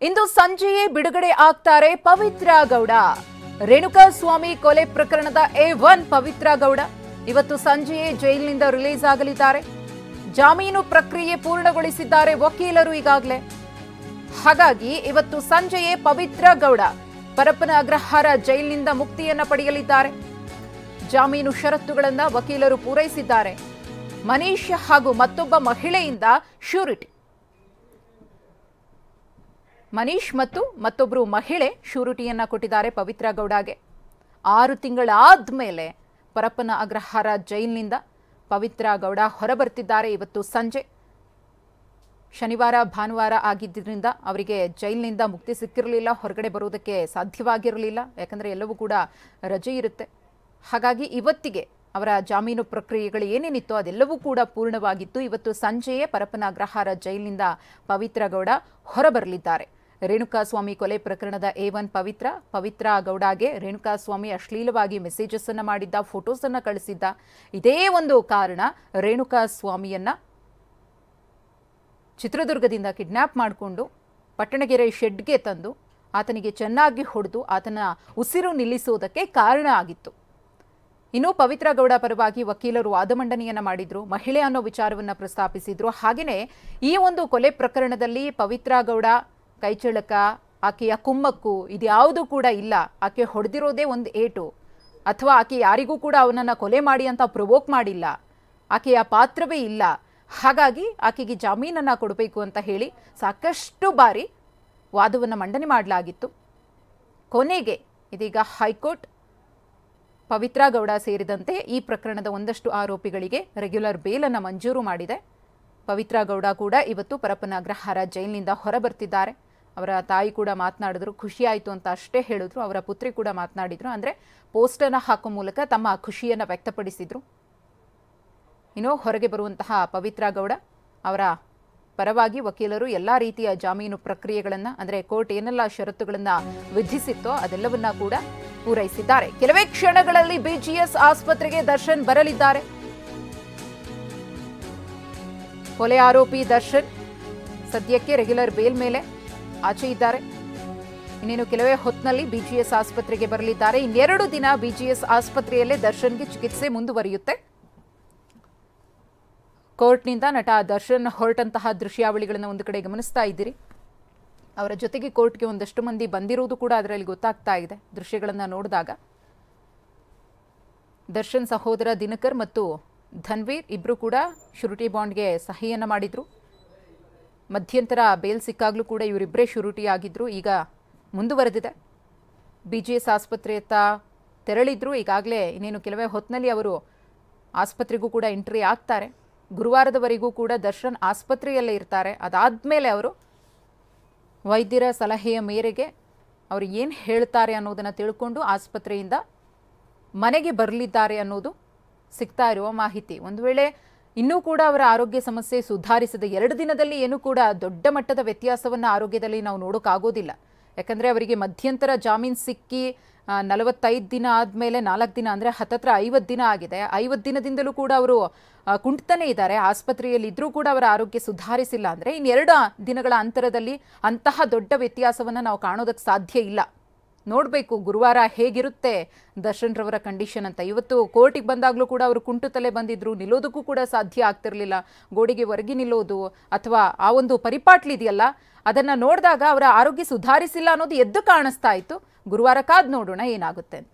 ಇಂದು ಸಂಜೆಯೇ ಬಿಡುಗಡೆ ಆಗ್ತಾರೆ ಪವಿತ್ರ ಗೌಡ. ರೇಣುಕಾಸ್ವಾಮಿ ಕೊಲೆ ಪ್ರಕರಣದ A1 ಪವಿತ್ರ ಗೌಡ ಇವತ್ತು ಸಂಜೆಯೇ ಜೈಲಿನಿಂದ ರಿಲೀಸ್ ಆಗಲಿದ್ದಾರೆ. ಜಾಮೀನು ಪ್ರಕ್ರಿಯೆ ಪೂರ್ಣಗೊಳಿಸಿದ್ದಾರೆ ವಕೀಲರು ಈಗಾಗಲೇ. ಹಾಗಾಗಿ ಇವತ್ತು ಸಂಜೆಯೇ ಪವಿತ್ರ ಗೌಡ ಪರಪ್ಪನ ಅಗ್ರಹಾರ ಜೈಲಿನಿಂದ ಮುಕ್ತಿಯನ್ನ ಪಡೆಯಲಿದ್ದಾರೆ. ಜಾಮೀನು ಷರತ್ತುಗಳನ್ನು ವಕೀಲರು ಪೂರೈಸಿದ್ದಾರೆ. ಮನೀಶ್ ಹಾಗೂ ಮತ್ತೊಬ್ಬ ಮಹಿಳೆಯಿಂದ ಶ್ಯೂರಿಟಿ. ಮನೀಶ್ ಮತ್ತು ಮತ್ತೊಬ್ಬರು ಮಹಿಳೆ ಶ್ಯೂರಿಟಿಯನ್ನ ಕೊಟ್ಟಿದ್ದಾರೆ ಪವಿತ್ರ ಗೌಡಗೆ. 6 ತಿಂಗಳಾದ್ಮೇಲೆ ಪರಪ್ಪನ ಅಗ್ರಹಾರ ಜೈಲಿನಿಂದ ಪವಿತ್ರ ಗೌಡ ಹೊರಬರ್ತಿದ್ದಾರೆ. ಇವತ್ತು ಸಂಜೆ ಶನಿವಾರ ಭಾನುವಾರ ಆಗಿದ್ದರಿಂದ ಅವರಿಗೆ ಜೈಲಿನಿಂದ ಮುಕ್ತಿ ಸಿಕ್ಕಿರಲಿಲ್ಲ, ಹೊರಗಡೆ ಬರೋದಕ್ಕೆ ಸಾಧ್ಯವಾಗಿರಲಿಲ್ಲ. ಯಾಕಂದರೆ ಎಲ್ಲವೂ ಕೂಡ ರಜೆ ಇರುತ್ತೆ. ಹಾಗಾಗಿ ಇವತ್ತಿಗೆ ಅವರ ಜಾಮೀನು ಪ್ರಕ್ರಿಯೆಗಳು ಏನೇನಿತ್ತೋ ಅದೆಲ್ಲವೂ ಕೂಡ ಪೂರ್ಣವಾಗಿತ್ತು. ಇವತ್ತು ಸಂಜೆಯೇ ಪರಪ್ಪನ ಅಗ್ರಹಾರ ಜೈಲಿನಿಂದ ಪವಿತ್ರ ಗೌಡ ಹೊರಬರಲಿದ್ದಾರೆ. ರೇಣುಕಾಸ್ವಾಮಿ ಕೊಲೆ ಪ್ರಕರಣದ A1 ಪವಿತ್ರ ಗೌಡಗೆ ರೇಣುಕಾಸ್ವಾಮಿ ಅಶ್ಲೀಲವಾಗಿ ಮೆಸೇಜಸ್ ಅನ್ನು ಮಾಡಿದ್ದ, ಫೋಟೋಸ್ ಅನ್ನು ಕಳಿಸಿದ್ದ. ಇದೇ ಒಂದು ಕಾರಣ ರೇಣುಕಾಸ್ವಾಮಿಯನ್ನ ಚಿತ್ರದುರ್ಗದಿಂದ ಕಿಡ್ನಾಪ್ ಮಾಡಿಕೊಂಡು ಪಟ್ಟಣಗೆರೆ ಶೆಡ್ಗೆ ತಂದು ಆತನಿಗೆ ಚೆನ್ನಾಗಿ ಹೊಡೆದು ಆತನ ಉಸಿರು ನಿಲ್ಲಿಸುವುದಕ್ಕೆ ಕಾರಣ ಆಗಿತ್ತು. ಇನ್ನು ಪವಿತ್ರ ಗೌಡ ಪರವಾಗಿ ವಕೀಲರು ವಾದ ಮಂಡನೆಯನ್ನ ಮಾಡಿದ್ರು, ಮಹಿಳೆ ಅನ್ನೋ ವಿಚಾರವನ್ನ ಪ್ರಸ್ತಾಪಿಸಿದ್ರು. ಹಾಗೆಯೇ ಈ ಒಂದು ಕೊಲೆ ಪ್ರಕರಣದಲ್ಲಿ ಪವಿತ್ರ ಗೌಡ ಕೈಚಳಕ, ಆಕೆಯ ಕುಮ್ಮಕ್ಕು ಇದ್ಯಾವುದೂ ಕೂಡ ಇಲ್ಲ. ಆಕೆ ಹೊಡೆದಿರೋದೇ ಒಂದು ಏಟು, ಅಥವಾ ಆಕೆ ಯಾರಿಗೂ ಕೂಡ ಅವನನ್ನು ಕೊಲೆ ಮಾಡಿ ಅಂತ ಪ್ರೊವೋಕ್ ಮಾಡಿಲ್ಲ, ಆಕೆಯ ಪಾತ್ರವೇ ಇಲ್ಲ. ಹಾಗಾಗಿ ಆಕೆಗೆ ಜಾಮೀನನ್ನು ಕೊಡಬೇಕು ಅಂತ ಹೇಳಿ ಸಾಕಷ್ಟು ಬಾರಿ ವಾದವನ್ನು ಮಂಡನೆ ಮಾಡಲಾಗಿತ್ತು. ಕೊನೆಗೆ ಇದೀಗ ಹೈಕೋರ್ಟ್ ಪವಿತ್ರ ಗೌಡ ಸೇರಿದಂತೆ ಈ ಪ್ರಕರಣದ ಒಂದಷ್ಟು ಆರೋಪಿಗಳಿಗೆ ರೆಗ್ಯುಲರ್ ಬೇಲನ್ನು ಮಂಜೂರು ಮಾಡಿದೆ. ಪವಿತ್ರ ಗೌಡ ಕೂಡ ಇವತ್ತು ಪರಪ್ಪನ ಅಗ್ರಹಾರ ಜೈಲಿನಿಂದ ಹೊರಬರ್ತಿದ್ದಾರೆ. ಅವರ ತಾಯಿ ಕೂಡ ಮಾತನಾಡಿದ್ರು, ಖುಷಿಯಾಯಿತು ಅಂತ ಅಷ್ಟೇ ಹೇಳಿದ್ರು. ಅವರ ಪುತ್ರಿ ಕೂಡ ಮಾತನಾಡಿದ್ರು, ಅಂದರೆ ಪೋಸ್ಟನ್ನು ಹಾಕೋ ಮೂಲಕ ತಮ್ಮ ಖುಷಿಯನ್ನು ವ್ಯಕ್ತಪಡಿಸಿದ್ರು. ಇನ್ನು ಹೊರಗೆ ಬರುವಂತಹ ಪವಿತ್ರ ಗೌಡ ಅವರ ಪರವಾಗಿ ವಕೀಲರು ಎಲ್ಲ ರೀತಿಯ ಜಾಮೀನು ಪ್ರಕ್ರಿಯೆಗಳನ್ನು, ಅಂದರೆ ಕೋರ್ಟ್ ಏನೆಲ್ಲ ಷರತ್ತುಗಳನ್ನು ವಿಧಿಸಿತ್ತೋ ಅದೆಲ್ಲವನ್ನ ಕೂಡ ಪೂರೈಸಿದ್ದಾರೆ. ಕೆಲವೇ ಕ್ಷಣಗಳಲ್ಲಿ BGS ಆಸ್ಪತ್ರೆಗೆ ದರ್ಶನ್ ಬರಲಿದ್ದಾರೆ. ಕೊಲೆ ಆರೋಪಿ ದರ್ಶನ್ ಸದ್ಯಕ್ಕೆ ರೆಗ್ಯುಲರ್ ಬೇಲ್ ಮೇಲೆ ಆಚೆ ಇದ್ದಾರೆ. ಇನ್ನೇನು ಕೆಲವೇ ಹೊತ್ತಿನಲ್ಲಿ BGS ಆಸ್ಪತ್ರೆಗೆ ಬರಲಿದ್ದಾರೆ. ಇನ್ನೆರಡು ದಿನ BGS ಆಸ್ಪತ್ರೆಯಲ್ಲೇ ದರ್ಶನ್ಗೆ ಚಿಕಿತ್ಸೆ ಮುಂದುವರಿಯುತ್ತೆ. ಕೋರ್ಟ್ನಿಂದ ನಟ ದರ್ಶನ್ ಹೊರಟಂತಹ ದೃಶ್ಯಾವಳಿಗಳನ್ನು ಒಂದು ಕಡೆ ಗಮನಿಸ್ತಾ ಇದ್ದೀರಿ. ಅವರ ಜೊತೆಗೆ ಕೋರ್ಟ್ಗೆ ಒಂದಷ್ಟು ಮಂದಿ ಬಂದಿರುವುದು ಕೂಡ ಅದರಲ್ಲಿ ಗೊತ್ತಾಗ್ತಾ ಇದೆ ದೃಶ್ಯಗಳನ್ನು ನೋಡಿದಾಗ. ದರ್ಶನ್ ಸಹೋದರ ದಿನಕರ್ ಮತ್ತು ಧನ್ವೀರ್ ಇಬ್ಬರು ಕೂಡ ಶ್ಯೂರಿಟಿ ಬಾಂಡ್ಗೆ ಸಹಿಯನ್ನು ಮಾಡಿದ್ರು. ಮಧ್ಯಂತರ ಬೇಲ್ ಸಿಕ್ಕಾಗಲೂ ಕೂಡ ಇವರಿಬ್ಬರೇ ಶ್ಯೂರಿಟಿ ಆಗಿದ್ರು. ಈಗ ಮುಂದುವರೆದಿದೆ. BGS ಆಸ್ಪತ್ರೆಯತ್ತ ತೆರಳಿದ್ರು. ಈಗಾಗಲೇ ಇನ್ನೇನು ಕೆಲವೇ ಹೊತ್ತಿನಲ್ಲಿ ಅವರು ಆಸ್ಪತ್ರೆಗೂ ಕೂಡ ಎಂಟ್ರಿ ಆಗ್ತಾರೆ. ಗುರುವಾರದವರೆಗೂ ಕೂಡ ದರ್ಶನ್ ಆಸ್ಪತ್ರೆಯಲ್ಲೇ ಇರ್ತಾರೆ. ಅದಾದಮೇಲೆ ಅವರು ವೈದ್ಯರ ಸಲಹೆಯ ಮೇರೆಗೆ ಅವರು ಏನು ಹೇಳ್ತಾರೆ ಅನ್ನೋದನ್ನು ತಿಳ್ಕೊಂಡು ಆಸ್ಪತ್ರೆಯಿಂದ ಮನೆಗೆ ಬರಲಿದ್ದಾರೆ ಅನ್ನೋದು ಸಿಗ್ತಾ ಇರುವ ಮಾಹಿತಿ. ಒಂದು ವೇಳೆ ಇನ್ನೂ ಕೂಡ ಅವರ ಆರೋಗ್ಯ ಸಮಸ್ಯೆ ಸುಧಾರಿಸದೆ 2 ದಿನದಲ್ಲಿ ಏನೂ ಕೂಡ ದೊಡ್ಡ ಮಟ್ಟದ ವ್ಯತ್ಯಾಸವನ್ನು ಆರೋಗ್ಯದಲ್ಲಿ ನಾವು ನೋಡೋಕ್ಕಾಗೋದಿಲ್ಲ. ಯಾಕಂದರೆ ಅವರಿಗೆ ಮಧ್ಯಂತರ ಜಾಮೀನು ಸಿಕ್ಕಿ 45 ದಿನ ಆದಮೇಲೆ 4 ದಿನ ಅಂದರೆ ಹತ್ತತ್ರ 50 ದಿನ ಆಗಿದೆ. 50 ದಿನದಿಂದಲೂ ಕೂಡ ಅವರು ಕುಂಟತಾನೆ ಇದ್ದಾರೆ. ಆಸ್ಪತ್ರೆಯಲ್ಲಿ ಇದ್ರೂ ಕೂಡ ಅವರ ಆರೋಗ್ಯ ಸುಧಾರಿಸಿಲ್ಲ ಅಂದರೆ ಇನ್ನೆರಡು ದಿನಗಳ ಅಂತರದಲ್ಲಿ ಅಂತಹ ದೊಡ್ಡ ವ್ಯತ್ಯಾಸವನ್ನು ನಾವು ಕಾಣೋದಕ್ಕೆ ಸಾಧ್ಯ ಇಲ್ಲ. ನೋಡಬೇಕು ಗುರುವಾರ ಹೇಗಿರುತ್ತೆ ದರ್ಶನ್ ರವರ ಕಂಡೀಷನ್ ಅಂತ. ಇವತ್ತು ಕೋರ್ಟಿಗೆ ಬಂದಾಗಲೂ ಕೂಡ ಅವರು ಕುಂಟುತ್ತಲೇ ಬಂದಿದ್ರು, ನಿಲ್ಲೋದಕ್ಕೂ ಕೂಡ ಸಾಧ್ಯ ಆಗ್ತಿರಲಿಲ್ಲ. ಗೋಡೆಗೆ ಹೊರಗೆ ನಿಲ್ಲೋದು ಅಥವಾ ಆ ಒಂದು ಪರಿಪಾಟ್ಲಿದೆಯಲ್ಲ ಅದನ್ನು ನೋಡಿದಾಗ ಅವರ ಆರೋಗ್ಯ ಸುಧಾರಿಸಿಲ್ಲ ಅನ್ನೋದು ಎದ್ದು ಕಾಣಿಸ್ತಾ ಇತ್ತು. ಗುರುವಾರ ಕಾದ್ ನೋಡೋಣ ಏನಾಗುತ್ತೆ ಅಂತ.